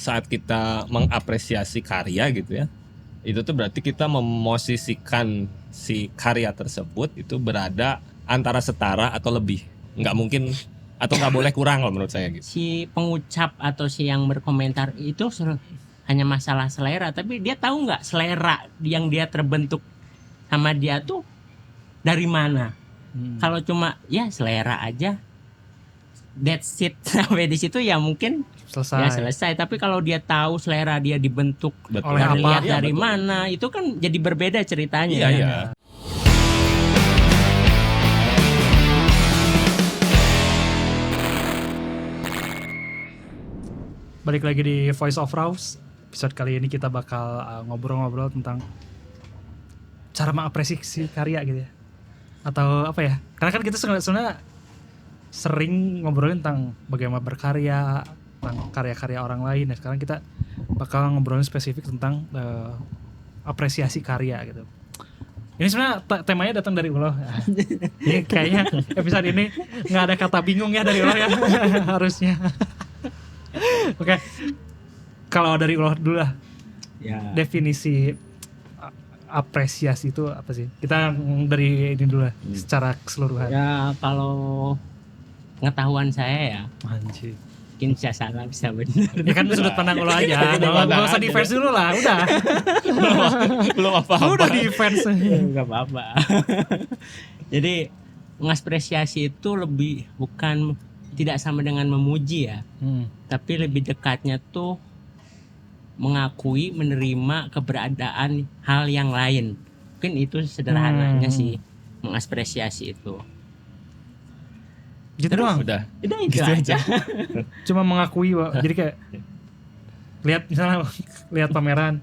saat kita mengapresiasi karya gitu ya, itu tuh berarti kita memosisikan si karya tersebut itu berada antara setara atau lebih. Nggak mungkin atau nggak boleh kurang kalau menurut saya gitu. Si pengucap atau si yang berkomentar itu hanya masalah selera, tapi dia tahu nggak selera yang dia terbentuk sama dia tuh dari mana? Kalau cuma ya selera aja, that's it sampai di situ ya mungkin selesai. Tapi kalau dia tahu selera dia dibentuk Betul. Oleh apa? lihat Iya, dari betul. mana, itu kan jadi berbeda ceritanya. Iya, ya. iya. Balik lagi di Voice of Rouse. Episode kali ini kita bakal ngobrol-ngobrol tentang cara mengapresiasi karya gitu ya. Atau apa ya? Karena kan kita sebenarnya sering ngobrolin tentang bagaimana berkarya, tentang karya-karya orang lain. Nah, sekarang kita bakal ngobrolin spesifik tentang apresiasi karya gitu. Ini sebenarnya temanya datang dari Uloh. Ini kayaknya episode ini nggak ada kata bingung ya dari Uloh ya. Harusnya. Oke. Kalau dari Uloh dulu lah. Ya. Definisi apresiasi itu apa sih? Kita dari ini dulu lah, secara keseluruhan. Ya kalau pengetahuan saya ya, Anjir. mungkin bisa salah bisa benar. Ya kan sudut pandang Uloh aja. Nggak usah defense dulu lah, udah. Belum apa-apa. Udah defense. Nggak apa-apa. Jadi mengapresiasi itu lebih bukan tidak sama dengan memuji ya, tapi lebih dekatnya tuh mengakui, menerima keberadaan hal yang lain. Mungkin itu sederhananya sih mengapresiasi itu. Gitu doang. Udah. Udah itu Gitu aja. Cuma mengakui, jadi kayak lihat misalnya lihat pameran,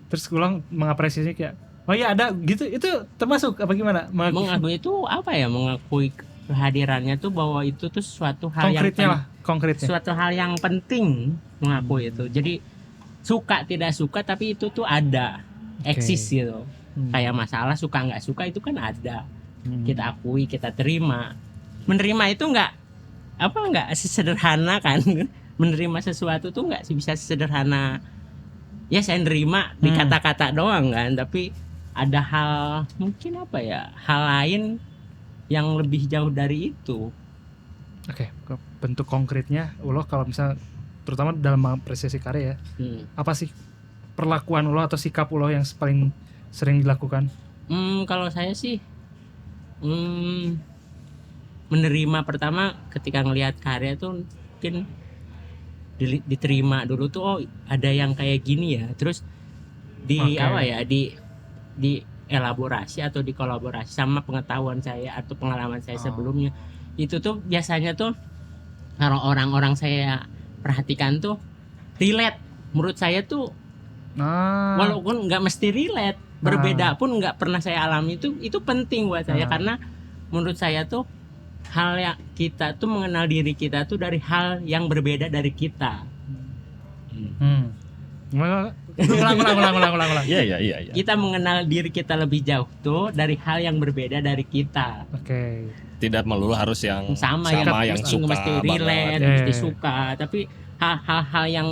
terus ulang mengapresiasi kayak, oh iya ada gitu, itu termasuk apa gimana? Mengakui itu apa ya? Mengakui kehadirannya tuh bahwa itu tuh suatu hal konkretnya. suatu hal yang penting mengakui itu. Jadi suka tidak suka tapi itu tuh ada, eksis gitu. Kayak masalah suka nggak suka itu kan ada. Kita akui, kita terima. Menerima itu nggak sesederhana kan. Menerima sesuatu tuh nggak bisa sederhana ya saya nerima di kata-kata doang kan, tapi ada hal mungkin apa ya, hal lain yang lebih jauh dari itu. Oke, bentuk konkretnya Uloh kalau misalnya terutama dalam mengapresiasi karya ya, apa sih perlakuan Uloh atau sikap Uloh yang paling sering dilakukan? Kalau saya sih menerima pertama ketika ngelihat karya tuh mungkin diterima dulu tuh, oh ada yang kayak gini ya, terus di elaborasi atau dikolaborasi sama pengetahuan saya atau pengalaman saya sebelumnya. Itu tuh biasanya tuh kalau orang-orang saya perhatikan tuh relate. Menurut saya tuh walaupun nggak mesti relate, berbeda pun nggak pernah saya alami, itu penting buat saya karena menurut saya tuh hal yang kita tuh mengenal diri kita tuh dari hal yang berbeda dari kita. Ulang. Iya. Kita mengenal diri kita lebih jauh tuh dari hal yang berbeda dari kita. Oke. Tidak melulu harus yang sama yang suka mesti relate, mesti suka, tapi hal-hal yang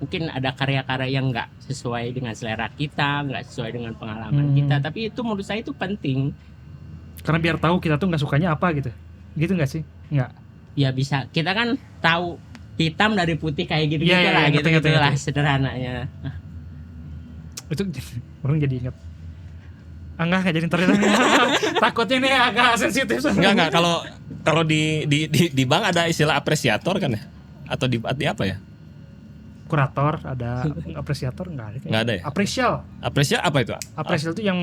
mungkin ada karya-karya yang nggak sesuai dengan selera kita, nggak sesuai dengan pengalaman kita, tapi itu menurut saya itu penting. Karena biar tahu kita tuh nggak sukanya apa gitu nggak sih? Nggak. Ya bisa, kita kan tahu hitam dari putih kayak gitu lah, gitu lah sederhananya. Itu orang jadi ingat. Enggak jadi ternyata. Takutnya ini agak sensitif. Enggak kalau di bank ada istilah apresiator kan ya? Atau di apa ya? Kurator ada, apresiator enggak ada. Enggak ada ya? Apresial Apa itu? Apresial itu yang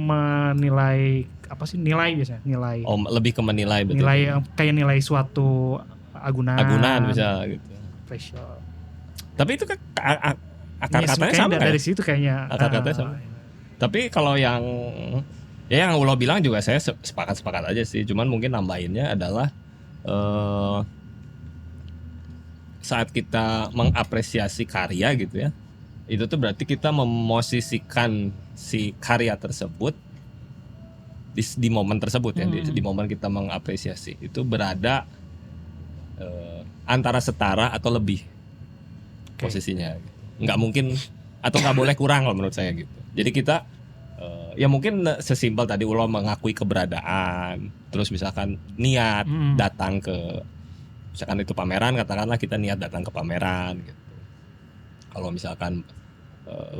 menilai apa sih, nilai biasanya, nilai. Oh, lebih ke menilai betul. Nilai kayak nilai suatu agunan bisa gitu. Apresial. Tapi itu kan akar katanya sama kan? Dari situ kayaknya. Akar katanya sama. Tapi kalau yang Uloh bilang juga saya sepakat aja sih. Cuman mungkin nambahinnya adalah saat kita mengapresiasi karya gitu ya, itu tuh berarti kita memosisikan si karya tersebut di momen tersebut ya, di momen kita mengapresiasi itu berada antara setara atau lebih. posisinya. Nggak mungkin atau nggak boleh kurang kalau menurut saya gitu. Jadi kita ya mungkin sesimpel tadi Ulo mengakui keberadaan, terus misalkan niat datang ke, misalkan itu pameran, katakanlah kita niat datang ke pameran gitu. Kalau misalkan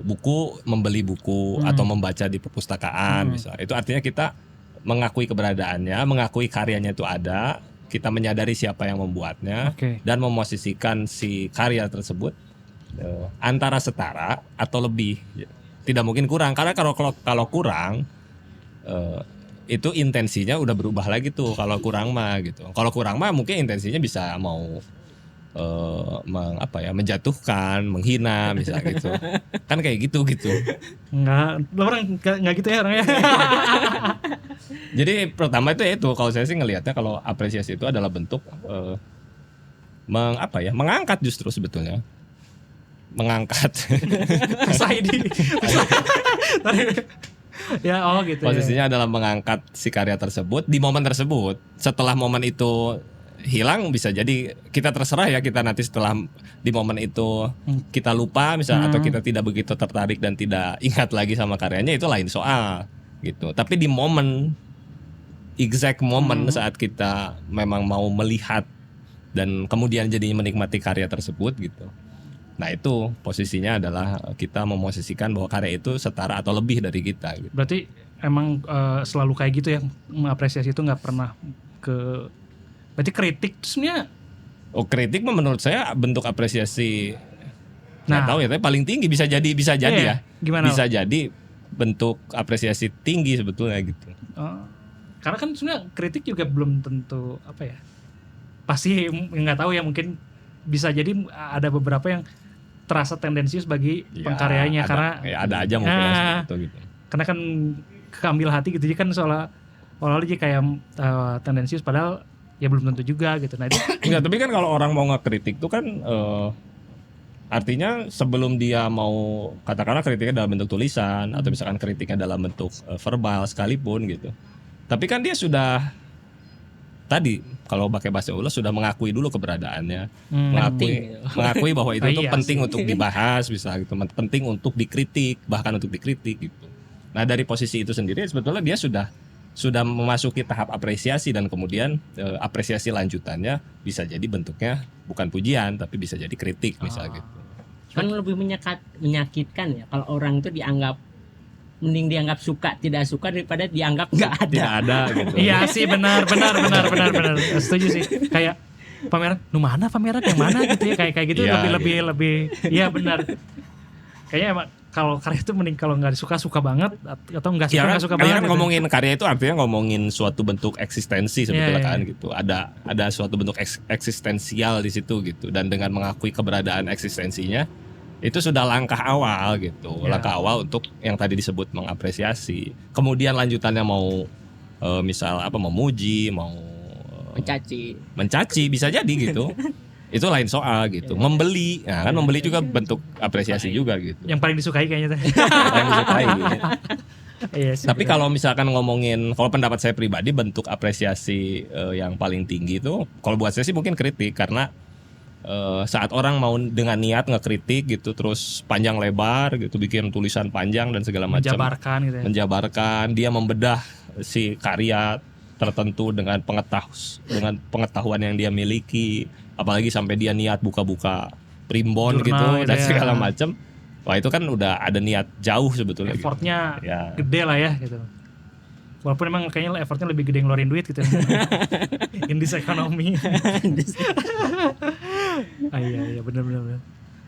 buku, membeli buku atau membaca di perpustakaan misalnya, itu artinya kita mengakui keberadaannya, mengakui karyanya itu ada, kita menyadari siapa yang membuatnya, dan memosisikan si karya tersebut antara setara atau lebih. Tidak mungkin kurang, karena kalau kurang itu intensinya udah berubah lagi tuh. Kalau kurang mah gitu. Kalau kurang mah mungkin intensinya bisa mau menjatuhkan, menghina misalnya gitu. Kan kayak gitu. Enggak gitu ya orangnya. Jadi pertama itu kalau saya sih ngelihatnya, kalau apresiasi itu adalah bentuk mengangkat justru sebetulnya. Mengangkat ya gitu. Posisinya adalah mengangkat si karya tersebut di momen tersebut. Setelah momen itu hilang, bisa jadi kita terserah ya, kita nanti setelah di momen itu kita lupa misalnya, atau kita tidak begitu tertarik dan tidak ingat lagi sama karyanya, itu lain soal gitu. Tapi di momen exact momen saat kita memang mau melihat dan kemudian jadinya menikmati karya tersebut gitu. Nah itu posisinya adalah kita memosisikan bahwa karya itu setara atau lebih dari kita gitu. Berarti emang selalu kayak gitu ya, mengapresiasi itu nggak pernah berarti kritik itu sebenarnya. Kritik menurut saya bentuk apresiasi. Nggak tahu ya, tapi paling tinggi bisa jadi ya. Gimana? Bisa jadi bentuk apresiasi tinggi sebetulnya gitu. Karena kan sebenarnya kritik juga belum tentu pasti nggak tahu ya, mungkin bisa jadi ada beberapa yang terasa tendensius bagi pengkaryanya, karena ada aja mungkin seperti gitu. Karena kan keambil hati gitu, jadi kan seolah-olah dia kayak tendensius, padahal ya belum tentu juga gitu. Nah itu enggak, tapi kan kalau orang mau ngekritik tuh kan artinya sebelum dia mau, katakanlah kritiknya dalam bentuk tulisan atau misalkan kritiknya dalam bentuk verbal sekalipun gitu, tapi kan dia sudah tadi kalau pakai bahasa Ulo sudah mengakui dulu keberadaannya, mengakui bahwa itu tuh penting untuk dibahas, bisa gitu, penting untuk dikritik, bahkan untuk dikritik gitu. Nah dari posisi itu sendiri sebetulnya dia sudah memasuki tahap apresiasi, dan kemudian apresiasi lanjutannya bisa jadi bentuknya bukan pujian tapi bisa jadi kritik misalnya gitu. Kan lebih menyakitkan ya kalau orang itu mending dianggap suka tidak suka daripada dianggap nggak ada. Tidak ada gitu. Iya sih, benar. Setuju sih. Kayak pameran, mana pameran yang mana gitu ya, kayak gitu lebih. Iya benar. Kayaknya emang kalau karya itu mending kalau nggak suka banget, atau nggak suka banget. Kan ngomongin karya itu artinya ngomongin suatu bentuk eksistensi sebetulnya kan gitu. Ada suatu bentuk eksistensial di situ gitu, dan dengan mengakui keberadaan eksistensinya itu sudah langkah awal gitu. Langkah awal untuk yang tadi disebut mengapresiasi. Kemudian lanjutannya mau misal memuji, mau mencaci bisa jadi gitu. Itu lain soal gitu. Membeli, nah kan membeli juga bentuk apresiasi juga gitu. Yang paling disukai kayaknya tuh. Yang disukai gitu. Iya sih, tapi kalau misalkan ngomongin, kalau pendapat saya pribadi, bentuk apresiasi yang paling tinggi itu kalau buat saya sih mungkin kritik, karena saat orang mau dengan niat ngekritik gitu, terus panjang lebar gitu, bikin tulisan panjang dan segala macam, menjabarkan, dia membedah si karya tertentu dengan pengetahuan yang dia miliki, apalagi sampai dia niat buka-buka primbon gitu dan segala macam. Wah itu kan udah ada niat jauh sebetulnya. Effortnya gitu. Gede lah ya gitu. Walaupun emang kayaknya effortnya lebih gede ngeluarin duit gitu. In this economy. Iya benar.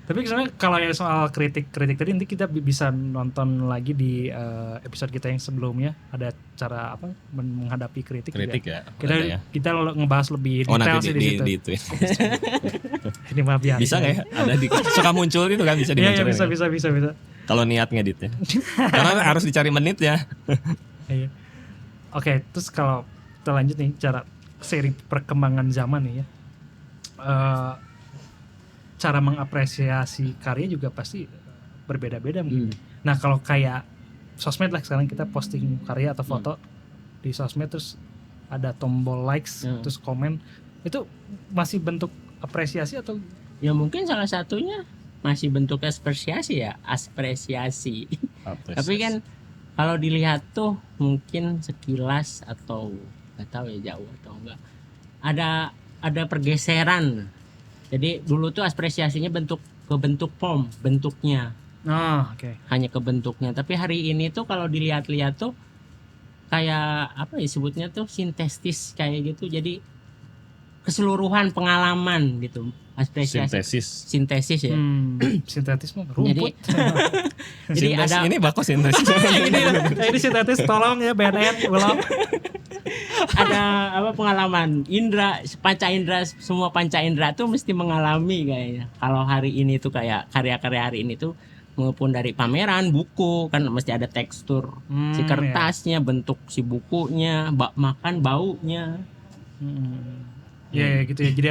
Tapi sebenarnya kalau yang soal kritik tadi, nanti kita bisa nonton lagi di episode kita yang sebelumnya, ada cara menghadapi kritik ya. Kita ngebahas lebih detail sih di situ. Itu. Ini maaf ya. Bisa nggak ya? Ada suka muncul itu kan, bisa dimunculin. Iya bisa. Kalau niat ngeditnya. Karena harus dicari menit ya. Iya. Oke, terus kalau kita lanjut nih cara seri perkembangan zaman nih ya. Cara mengapresiasi karya juga pasti berbeda-beda mungkin. Nah kalau kayak sosmed lah, sekarang kita posting karya atau foto di sosmed, terus ada tombol likes, terus komen, itu masih bentuk apresiasi atau? Ya mungkin salah satunya masih bentuk apresiasi ya, apresiasi. Apresiasi. Tapi kan kalau dilihat tuh mungkin sekilas atau nggak tahu ya jauh atau enggak, ada pergeseran. Jadi dulu tuh apresiasinya ke bentuk form, bentuknya, Oke. hanya ke bentuknya. Tapi hari ini tuh kalau dilihat-lihat tuh kayak apa ya sebutnya tuh sintetis kayak gitu. Jadi keseluruhan pengalaman gitu, apresiasi. Sintesis ya. Sintetis mah Jadi rumput. jadi Sintesis, ada ini bagus sintesis. ini sintetis tolong ya BNN ulang. ada apa pengalaman panca indera, semua panca indera tuh mesti mengalami kayaknya. Kalau hari ini tuh kayak karya-karya hari ini tuh maupun dari pameran buku kan mesti ada tekstur si kertasnya, bentuk si bukunya, makan baunya. Ya gitu ya. Jadi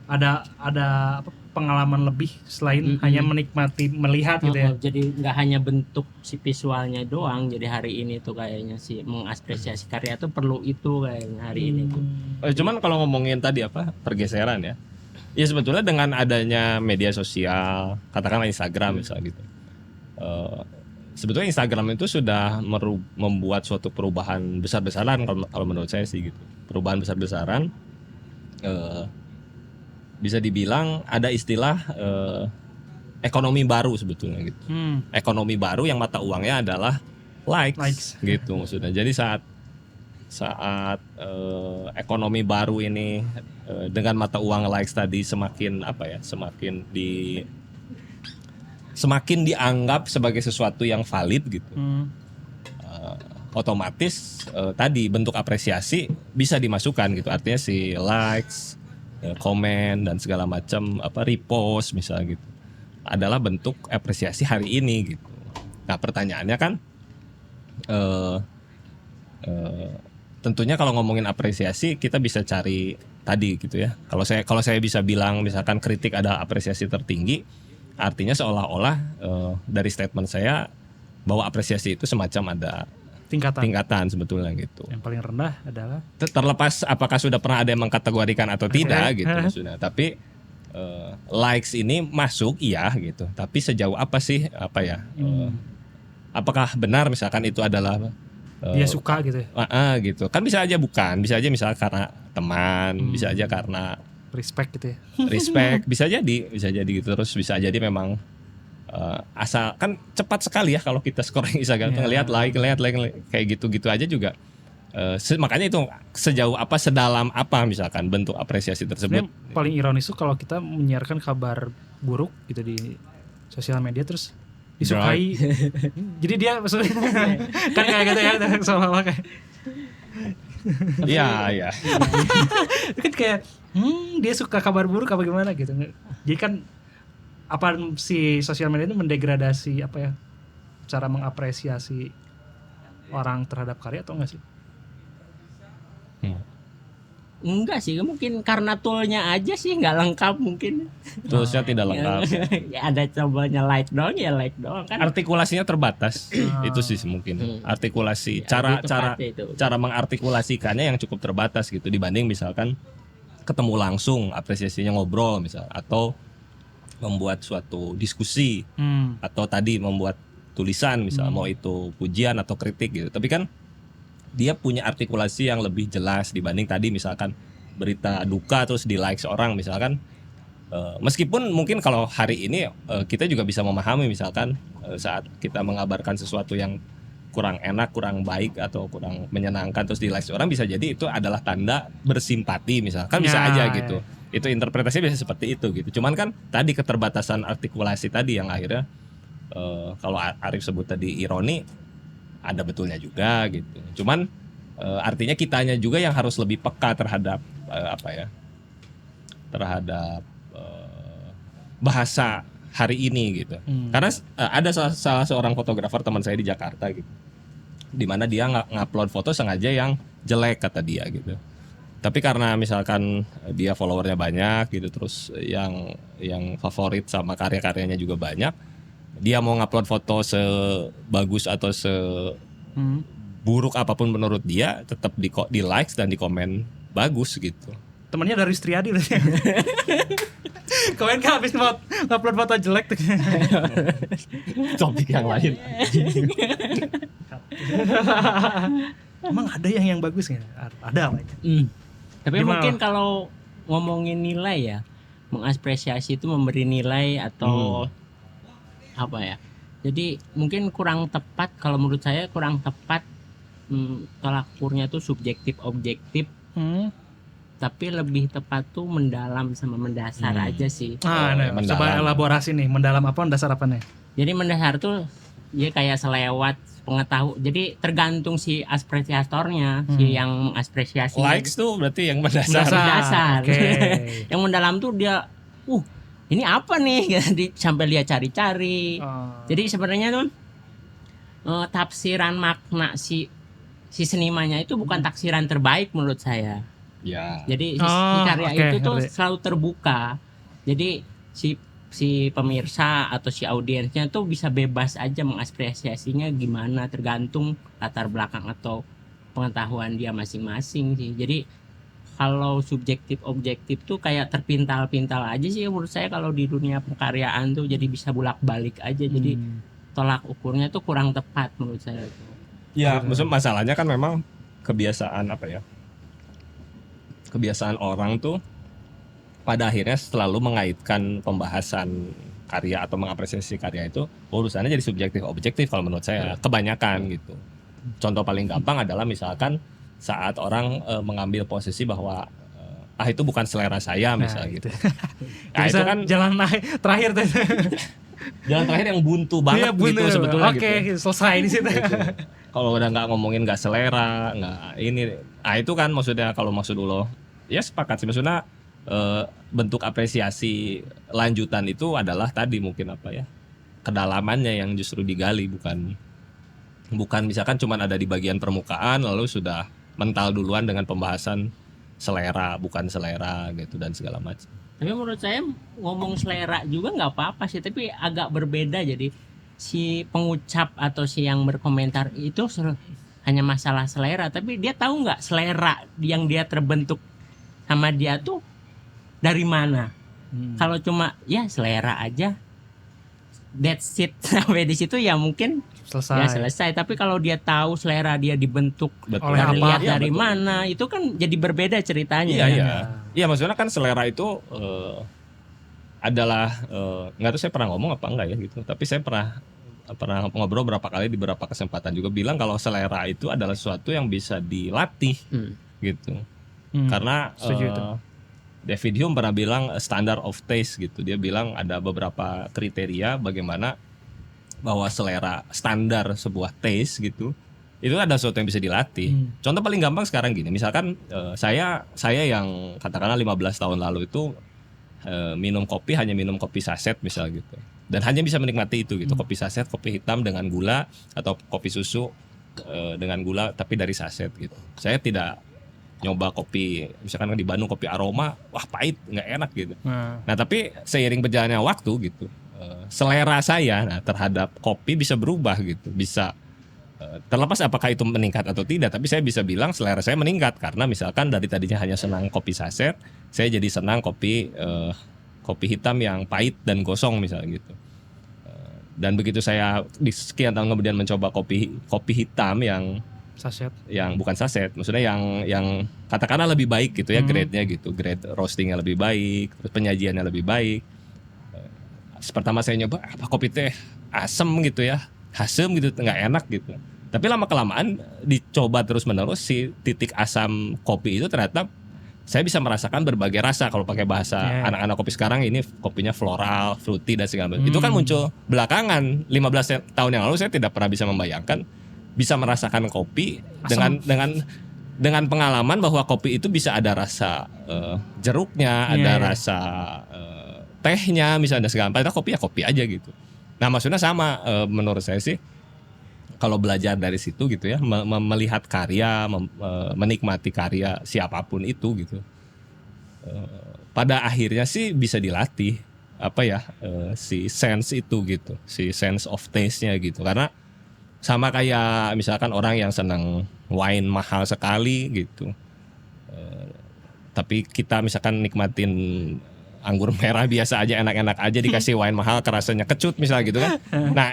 ada apa, pengalaman lebih selain hanya menikmati melihat gitu ya. Jadi nggak hanya bentuk si visualnya doang. Jadi hari ini tuh kayaknya si mengapresiasi karya tuh perlu itu kayaknya hari ini tuh. Cuman kalau ngomongin tadi apa pergeseran ya, ya sebetulnya dengan adanya media sosial, katakanlah Instagram misalnya gitu, sebetulnya Instagram itu sudah membuat suatu perubahan besar-besaran kalau menurut saya sih gitu. Perubahan besar-besaran, bisa dibilang ada istilah ekonomi baru sebetulnya gitu. Ekonomi baru yang mata uangnya adalah likes. Gitu maksudnya. Jadi saat ekonomi baru ini dengan mata uang likes tadi semakin semakin dianggap sebagai sesuatu yang valid gitu. Otomatis tadi bentuk apresiasi bisa dimasukkan gitu. Artinya si likes, komen dan segala macam repost misalnya gitu adalah bentuk apresiasi hari ini gitu. Nah pertanyaannya kan tentunya kalau ngomongin apresiasi kita bisa cari tadi gitu ya. Kalau saya bisa bilang misalkan kritik ada apresiasi tertinggi, artinya seolah-olah dari statement saya bahwa apresiasi itu semacam ada tingkatan sebetulnya gitu. Yang paling rendah adalah terlepas apakah sudah pernah ada yang mengkategorikan atau tidak gitu maksudnya. Tapi likes ini masuk iya gitu. Tapi sejauh apa sih apakah benar misalkan itu adalah dia suka gitu ya? Gitu. Kan bisa aja bukan, bisa aja misalnya karena teman, bisa aja karena respect gitu ya. Respect bisa jadi gitu. Terus bisa jadi memang asal kan cepat sekali ya kalau kita scrolling Instagram ngelihat like kayak gitu aja juga. Makanya itu sejauh apa, sedalam apa misalkan bentuk apresiasi tersebut. Sebenarnya paling ironis tuh kalau kita menyiarkan kabar buruk gitu di sosial media terus disukai. Jadi dia maksudnya kan kayak gitu ya seolah-olah kayak Iya. kan kayak dia suka kabar buruk apa gimana gitu. Jadi kan apa si sosial media itu mendegradasi cara mengapresiasi orang terhadap karya atau enggak sih? Enggak sih, mungkin karena toolnya aja sih nggak lengkap mungkin. Toolsnya tidak lengkap. Ya ada combanya like doang kan. Artikulasinya terbatas. Itu sih mungkin. Artikulasi cara mengartikulasikannya yang cukup terbatas gitu dibanding misalkan ketemu langsung apresiasinya ngobrol misal atau membuat suatu diskusi atau tadi membuat tulisan misal mau itu pujian atau kritik gitu. Tapi kan dia punya artikulasi yang lebih jelas dibanding tadi misalkan berita duka terus di like seorang misalkan. Meskipun mungkin kalau hari ini kita juga bisa memahami misalkan saat kita mengabarkan sesuatu yang kurang enak, kurang baik atau kurang menyenangkan terus di like seorang bisa jadi itu adalah tanda bersimpati misalkan bisa aja gitu. Itu interpretasinya bisa seperti itu gitu. Cuman kan tadi keterbatasan artikulasi tadi yang akhirnya kalau Arif sebut tadi ironi ada betulnya juga gitu. Cuman artinya kitanya juga yang harus lebih peka terhadap terhadap bahasa hari ini gitu. Karena ada salah seorang fotografer teman saya di Jakarta gitu. Di mana dia ngupload foto sengaja yang jelek kata dia gitu. Tapi karena misalkan dia followernya banyak gitu terus yang favorit sama karya-karyanya juga banyak, dia mau ngupload foto sebagus atau seburuk apapun menurut dia tetap di likes dan di komen bagus gitu. temannya dari Istriadi loh. Kemarin kan habis upload foto jelek tuh. Topik yang lain. Emang ada yang bagus nggak? Ada lah. Tapi Gimana? mungkin kalau ngomongin nilai ya, mengapresiasi itu memberi nilai atau apa ya? Jadi mungkin kurang tepat, kalau menurut saya kurang tepat, tolak ukurnya tuh subjektif objektif, tapi lebih tepat tuh mendalam sama mendasar aja sih. Nah, mendalam. coba elaborasi nih, mendalam apa, dasar apa nih? Jadi mendasar tuh dia kayak selewat pengetahuan. Jadi tergantung si apresiatornya, si yang mengapresiasi. Likes tuh berarti yang mendasar. Mendasar. Oke. Yang mendalam tuh dia, ini apa nih? Jadi sampai dia cari-cari. Jadi sebenarnya tuh tafsiran makna si senimannya itu bukan tafsiran terbaik menurut saya. Ya. Jadi si karya oke, itu tuh ngerti. selalu terbuka. Jadi si pemirsa atau si audiensnya tuh bisa bebas aja mengapresiasinya gimana, tergantung latar belakang atau pengetahuan dia masing-masing sih. Jadi kalau subjektif objektif tuh kayak terpintal-pintal aja sih menurut saya kalau di dunia pengkaryaan tuh, jadi bisa bolak-balik aja. Jadi tolak ukurnya tuh kurang tepat menurut saya tuh. Ya, maksudnya masalahnya kan memang kebiasaan kebiasaan orang tuh pada akhirnya selalu mengaitkan pembahasan karya atau mengapresiasi karya itu urusannya jadi subjektif objektif kalau menurut saya kebanyakan gitu. Contoh paling gampang adalah misalkan saat orang mengambil posisi bahwa itu bukan selera saya misalnya gitu. Nah, itu kan jalan terakhir tuh. jalan terakhir yang buntu banget gitu sebetulnya. Oke, gitu. selesai di situ. Kalau udah nggak ngomongin nggak selera, nggak ini, itu kan maksudnya kalau maksud lo, ya sepakat sih maksudnya bentuk apresiasi lanjutan itu adalah tadi mungkin kedalamannya yang justru digali, bukan misalkan cuman ada di bagian permukaan lalu sudah mental duluan dengan pembahasan selera bukan selera gitu dan segala macam. Tapi menurut saya ngomong selera juga nggak apa-apa sih, tapi agak berbeda. Jadi si pengucap atau si yang berkomentar itu hanya masalah selera, tapi dia tahu nggak selera yang dia terbentuk sama dia tuh dari mana. Kalau cuma ya selera aja, that's it, sampai di situ ya mungkin ya selesai. Tapi kalau dia tahu selera dia dibentuk Betul. Oleh apa? lihat Iya, dari betul. mana, itu kan jadi berbeda ceritanya. Iya maksudnya kan selera itu adalah nggak tahu saya pernah ngomong apa enggak ya gitu, tapi saya pernah ngobrol berapa kali di beberapa kesempatan juga bilang kalau selera itu adalah sesuatu yang bisa dilatih gitu. Karena Setuju itu. David Hume pernah bilang standard of taste gitu. Dia bilang ada beberapa kriteria bagaimana bahwa selera standar sebuah taste gitu itu ada sesuatu yang bisa dilatih. Contoh paling gampang sekarang gini, misalkan saya yang katakanlah 15 tahun lalu itu hanya minum kopi saset misal gitu, dan hanya bisa menikmati itu gitu, kopi saset, kopi hitam dengan gula atau kopi susu dengan gula tapi dari saset gitu. Saya tidak nyoba kopi misalkan di Bandung kopi aroma, wah pahit nggak enak gitu. Nah tapi seiring berjalannya waktu gitu, selera saya terhadap kopi bisa berubah gitu, bisa terlepas apakah itu meningkat atau tidak, tapi saya bisa bilang selera saya meningkat karena misalkan dari tadinya hanya senang kopi saset, saya jadi senang kopi hitam yang pahit dan gosong misalnya gitu. Dan begitu saya di sekian tahun kemudian mencoba kopi hitam yang bukan saset, maksudnya yang katakanlah lebih baik gitu ya, grade-nya gitu, grade roastingnya lebih baik, terus penyajiannya lebih baik. Pertama saya nyoba kopi teh asem gitu ya, asem gitu, nggak enak gitu. Tapi lama kelamaan dicoba terus menerus, si titik asam kopi itu ternyata saya bisa merasakan berbagai rasa. Kalau pakai bahasa anak-anak kopi sekarang, ini kopinya floral, fruity dan segala macam. Itu kan muncul belakangan. 15 tahun yang lalu saya tidak pernah bisa membayangkan bisa merasakan kopi dengan pengalaman bahwa kopi itu bisa ada rasa jeruknya, ada rasa tehnya misalnya segala macam. Padahal kopi ya kopi aja gitu. Nah maksudnya sama, menurut saya sih kalau belajar dari situ gitu ya, melihat karya, menikmati karya siapapun itu gitu, pada akhirnya sih bisa dilatih si sense itu gitu, si sense of taste-nya gitu. Karena sama kayak misalkan orang yang senang wine mahal sekali gitu, Tapi kita misalkan nikmatin anggur merah biasa aja, enak-enak aja, dikasih wine mahal kerasanya kecut misalnya gitu kan. Nah,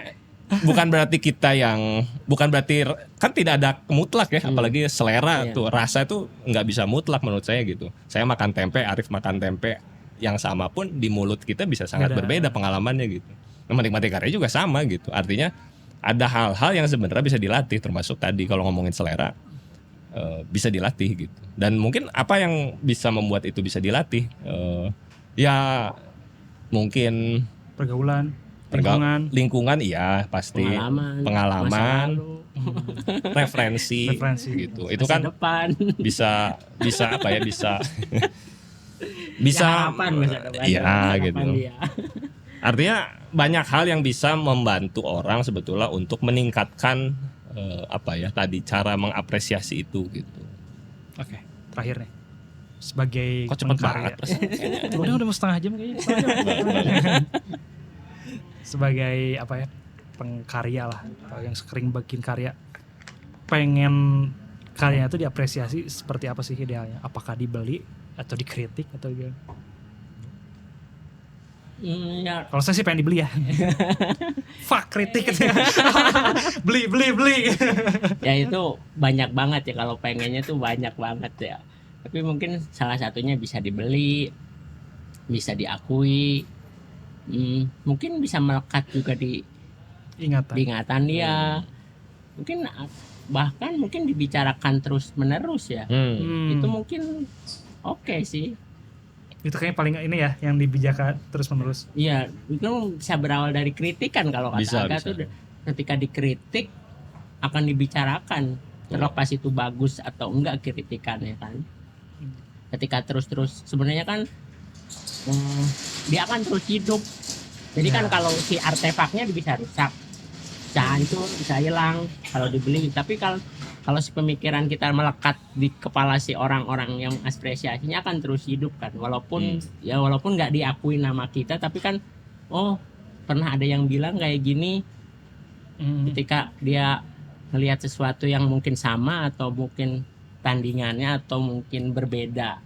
bukan berarti kan tidak ada mutlak ya, apalagi selera Iya. tuh, rasa itu nggak bisa mutlak menurut saya gitu. Saya makan tempe, Arif makan tempe yang sama pun di mulut kita bisa sangat Beda. berbeda pengalamannya gitu. Menikmati karya juga sama gitu. Artinya ada hal-hal yang sebenarnya bisa dilatih, termasuk tadi kalau ngomongin selera bisa dilatih gitu. Dan mungkin apa yang bisa membuat itu bisa dilatih? Ya mungkin Pergaulan, lingkungan, lingkungan iya pasti, pengalaman, masa lalu, referensi gitu. Itu masa kan depan. bisa apa ya, bisa Ya, harapan masa depan. iya Harapan gitu. dia. Artinya banyak hal yang bisa membantu orang sebetulnya untuk meningkatkan apa ya tadi, cara mengapresiasi itu gitu. Oke, terakhir nih. Sebagai Kok cepet pengkarya. banget rasanya? Udah mau setengah jam kayaknya. Setengah jam. Sebagai apa ya? Pengkarya lah, atau yang sering bikin karya. Pengen karyanya itu diapresiasi seperti apa sih idealnya? Apakah dibeli atau dikritik atau gimana? Ya, Kalau saya sih pengen dibeli ya. Fuck kritik gitu ya. beli. ya itu banyak banget ya, kalau pengennya tuh banyak banget ya. Tapi mungkin salah satunya bisa dibeli, bisa diakui, mungkin bisa melekat juga di Ingatan. ingatan dia. Mungkin bahkan mungkin dibicarakan terus menerus ya. Itu mungkin oke sih. Itu kayaknya paling ini ya yang dibijakan terus menerus. Iya, itu bisa berawal dari kritikan kalau kata Bisa, Aga bisa. tuh ketika dikritik akan dibicarakan, terlepas itu bagus atau enggak kritikannya kan. Ketika terus sebenarnya kan dia akan terus hidup. Jadi kan kalau si artefaknya bisa rusak, bisa hancur, bisa hilang kalau dibeli. Tapi kalau si pemikiran kita melekat di kepala si orang-orang yang apresiasinya akan terus hidup kan, walaupun nggak diakui nama kita, tapi kan pernah ada yang bilang kayak gini. Ketika dia melihat sesuatu yang mungkin sama atau mungkin tandingannya atau mungkin berbeda,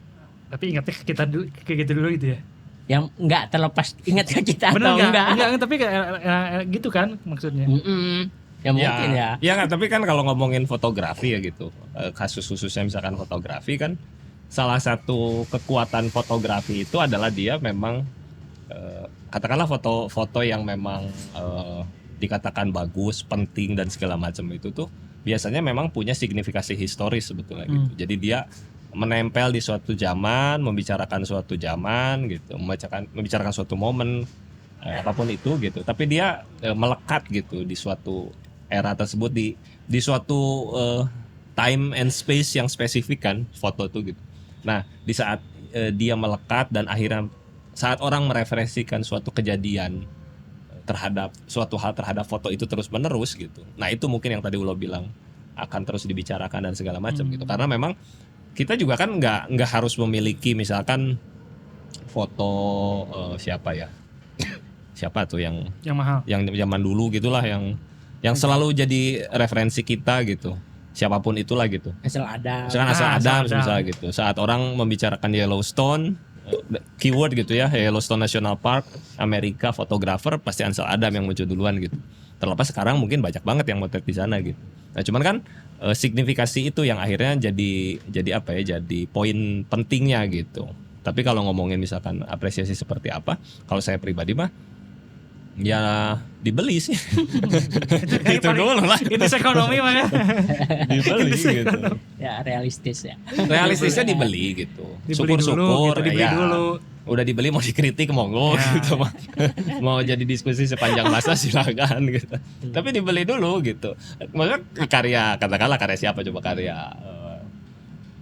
Tapi ingatnya ke kita dulu, kayak gitu dulu gitu ya. yang nggak terlepas ingat ke kita Bener atau enggak. tapi kayak gitu kan maksudnya. Ya mungkin ya. Ya nggak, tapi kan kalau ngomongin fotografi ya gitu, kasus khususnya misalkan fotografi kan, salah satu kekuatan fotografi itu adalah dia memang katakanlah foto-foto yang memang dikatakan bagus, penting dan segala macam itu tuh biasanya memang punya signifikasi historis sebetulnya gitu. Jadi dia menempel di suatu zaman, membicarakan suatu zaman gitu, membicarakan suatu momen apapun itu gitu. Tapi dia melekat gitu di suatu era tersebut, di suatu time and space yang spesifik kan foto itu gitu. Nah, di saat dia melekat dan akhirnya saat orang mereferensikan suatu kejadian terhadap suatu hal terhadap foto itu terus menerus gitu. Nah, itu mungkin yang tadi Ulo bilang akan terus dibicarakan dan segala macam gitu. Karena memang kita juga kan nggak harus memiliki misalkan foto siapa ya? Siapa tuh yang mahal. Yang zaman dulu gitulah, yang selalu jadi referensi kita gitu. Siapapun itulah gitu. Asal ada. Asal Adams misalnya gitu. Saat orang membicarakan Yellowstone, keyword gitu ya, Yellowstone National Park, Amerika, fotografer, pasti Ansel Adams yang muncul duluan gitu. Terlepas sekarang mungkin banyak banget yang motret di sana gitu. Nah, cuman kan signifikasi itu yang akhirnya jadi apa ya? Jadi poin pentingnya gitu. Tapi kalau ngomongin misalkan apresiasi seperti apa, kalau saya pribadi mah ya dibeli sih. Itu dulu lah. Ini ekonomi mah ya. Dibeli gitu. Ya realistis ya. Realistisnya dibeli gitu. Dibeli Syukur-syukur dulu, gitu, dibeli ya. dulu. Udah dibeli mau dikritik monggo gitu mah. Mau jadi diskusi sepanjang masa silakan gitu. Tapi dibeli dulu gitu. Maksudnya karya, katakanlah karya siapa coba, karya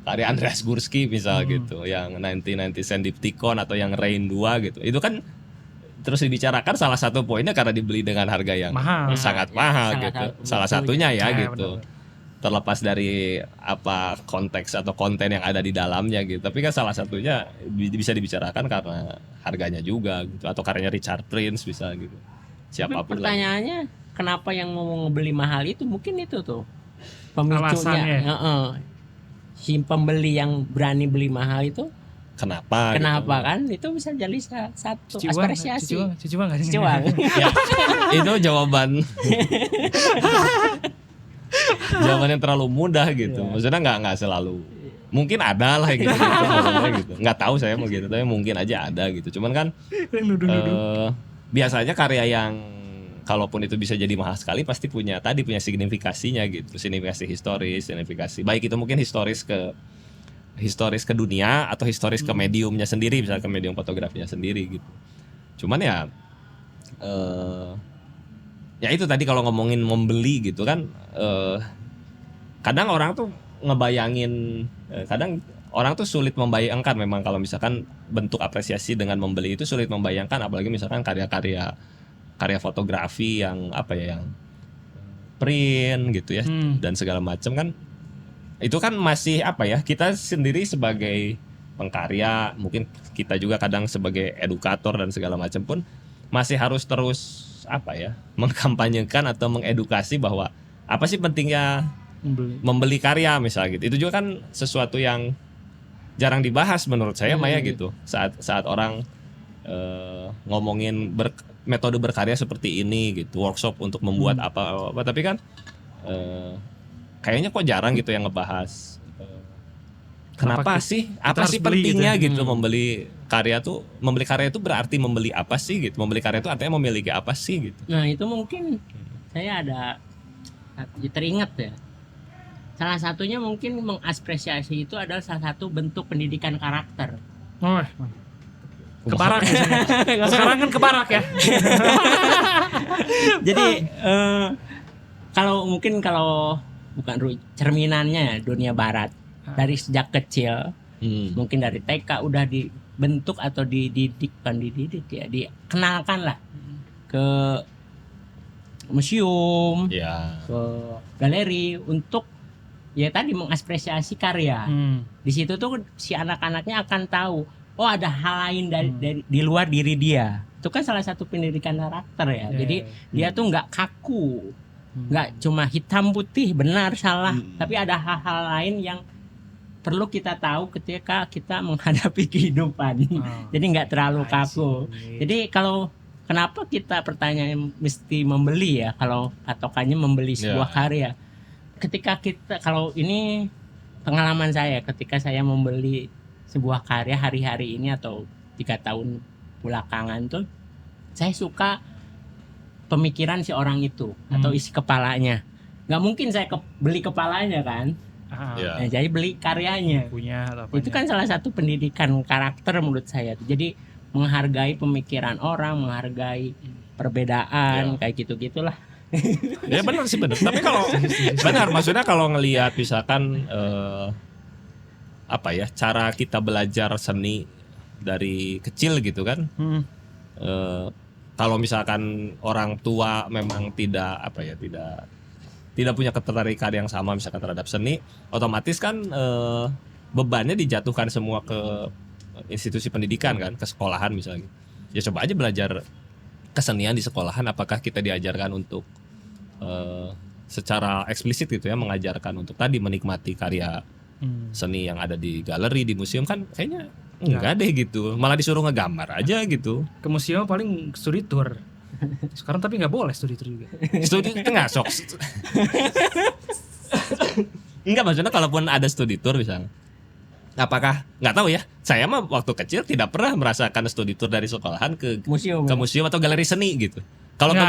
Andreas Gursky misal gitu, yang 1990 Sandipticon atau yang Rain 2 gitu. Itu kan terus dibicarakan salah satu poinnya karena dibeli dengan harga yang Mahal. sangat mahal salah satunya ya gitu. Benar. Terlepas dari apa konteks atau konten yang ada di dalamnya gitu. Tapi kan salah satunya bisa dibicarakan karena harganya juga gitu, atau karyanya Richard Prince bisa gitu. Siapapun lah. Pertanyaannya, kenapa yang mau ngebeli mahal itu? Mungkin itu tuh Alasannya. pemicunya. Si pembeli yang berani beli mahal itu kenapa kan itu bisa jadi satu Cuci uang, apresiasi. cuci uang nggak sih? Cuci uang. Ya, itu jawaban yang terlalu mudah gitu. Maksudnya nggak selalu. Mungkin ada lah gitu, maksudnya gitu. Nggak tahu saya mau gitu, tapi mungkin aja ada gitu. Cuman kan biasanya karya yang kalaupun itu bisa jadi mahal sekali pasti punya signifikasinya gitu, signifikasi historis, signifikasi baik itu mungkin historis ke dunia atau historis ke mediumnya sendiri, misalnya ke medium fotografinya sendiri gitu. Cuman ya itu tadi kalau ngomongin membeli gitu kan, kadang orang tuh ngebayangin, kadang orang tuh sulit membayangkan memang kalau misalkan bentuk apresiasi dengan membeli itu sulit membayangkan, apalagi misalkan karya fotografi yang yang print gitu ya dan segala macam kan, itu kan masih kita sendiri sebagai pengkarya, mungkin kita juga kadang sebagai edukator dan segala macam pun masih harus terus mengkampanyekan atau mengedukasi bahwa apa sih pentingnya membeli karya misalnya gitu. Itu juga kan sesuatu yang jarang dibahas menurut saya Maya gitu. Saat orang ngomongin metode berkarya seperti ini gitu, workshop untuk membuat apa tapi kan kayaknya kok jarang gitu yang ngebahas kenapa sih, apa sih pentingnya gitu membeli karya itu berarti membeli apa sih gitu, membeli karya itu artinya memiliki apa sih gitu. Nah itu mungkin saya ada teringat ya, salah satunya mungkin mengapresiasi itu adalah salah satu bentuk pendidikan karakter. Kebarak ya. Sekarang kan kebarak ya. Jadi kalau bukan cerminannya dunia barat dari sejak kecil, mungkin dari TK udah dibentuk atau dididik ya, dikenalkan lah ke museum, ke galeri untuk ya tadi mengapresiasi karya. Di situ tuh si anak-anaknya akan tahu, oh ada hal lain dari di luar diri dia. Itu kan salah satu pendidikan karakter ya. Jadi dia tuh nggak kaku, nggak cuma hitam putih benar salah, tapi ada hal-hal lain yang perlu kita tahu ketika kita menghadapi kehidupan. Jadi nggak terlalu kaku. Jadi kalau kenapa kita pertanyaan mesti membeli ya, kalau patokannya membeli sebuah karya. Ketika kalau ini pengalaman saya ketika saya membeli sebuah karya hari-hari ini atau 3 tahun belakangan tuh, saya suka pemikiran si orang itu atau isi kepalanya. Nggak mungkin saya beli kepalanya kan. Nah, jadi beli karyanya. Itu kan salah satu pendidikan karakter menurut saya. Jadi menghargai pemikiran orang, menghargai perbedaan, kayak gitu-gitulah. Ya benar sih, benar. Tapi kalau benar, maksudnya kalau ngelihat misalkan cara kita belajar seni dari kecil gitu kan. Kalau misalkan orang tua memang tidak punya ketertarikan yang sama misalkan terhadap seni, otomatis kan bebannya dijatuhkan semua ke institusi pendidikan kan, ke sekolahan misalnya. Ya coba aja belajar kesenian di sekolahan, apakah kita diajarkan untuk secara eksplisit gitu ya, mengajarkan untuk tadi menikmati karya seni yang ada di galeri, di museum, kan kayaknya enggak deh gitu. Malah disuruh ngegambar aja gitu. Ke museum paling studi tour. Sekarang tapi nggak boleh studi tour juga. Studi itu nggak sok. Enggak, maksudnya kalaupun ada studi tour misalnya, apakah nggak tahu ya. Saya mah waktu kecil tidak pernah merasakan studi tour dari sekolahan ke museum atau galeri seni gitu. Kalau ke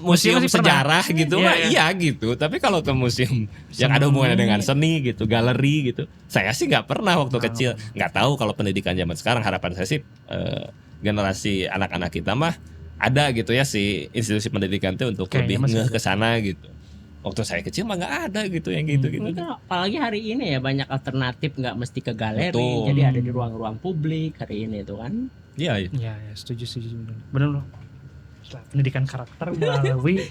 museum sejarah pernah. Gitu mah iya gitu. Tapi kalau ke museum yang ada hubungannya dengan seni gitu, galeri gitu, saya sih nggak pernah waktu kecil. Nggak tahu kalau pendidikan zaman sekarang. Harapan saya sih generasi anak-anak kita mah ada gitu ya si institusi pendidikan itu untuk lebih ngeh ke sana gitu. Waktu saya kecil mah nggak ada gitu yang gitu-gitu. Apalagi hari ini ya banyak alternatif, nggak mesti ke galeri. Betul. Jadi ada di ruang-ruang publik hari ini tuh kan. Iya. Iya, setuju benar loh. Pendidikan karakter melalui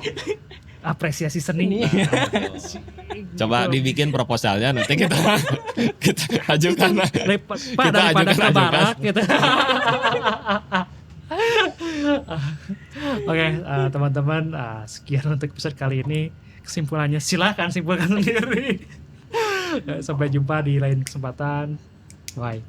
apresiasi seni. Coba dibikin proposalnya nanti kita ajukan. Daripada kebarak gitu. Oke, teman-teman, sekian untuk episode kali ini. Kesimpulannya silakan simpulkan sendiri. Sampai jumpa di lain kesempatan. Bye.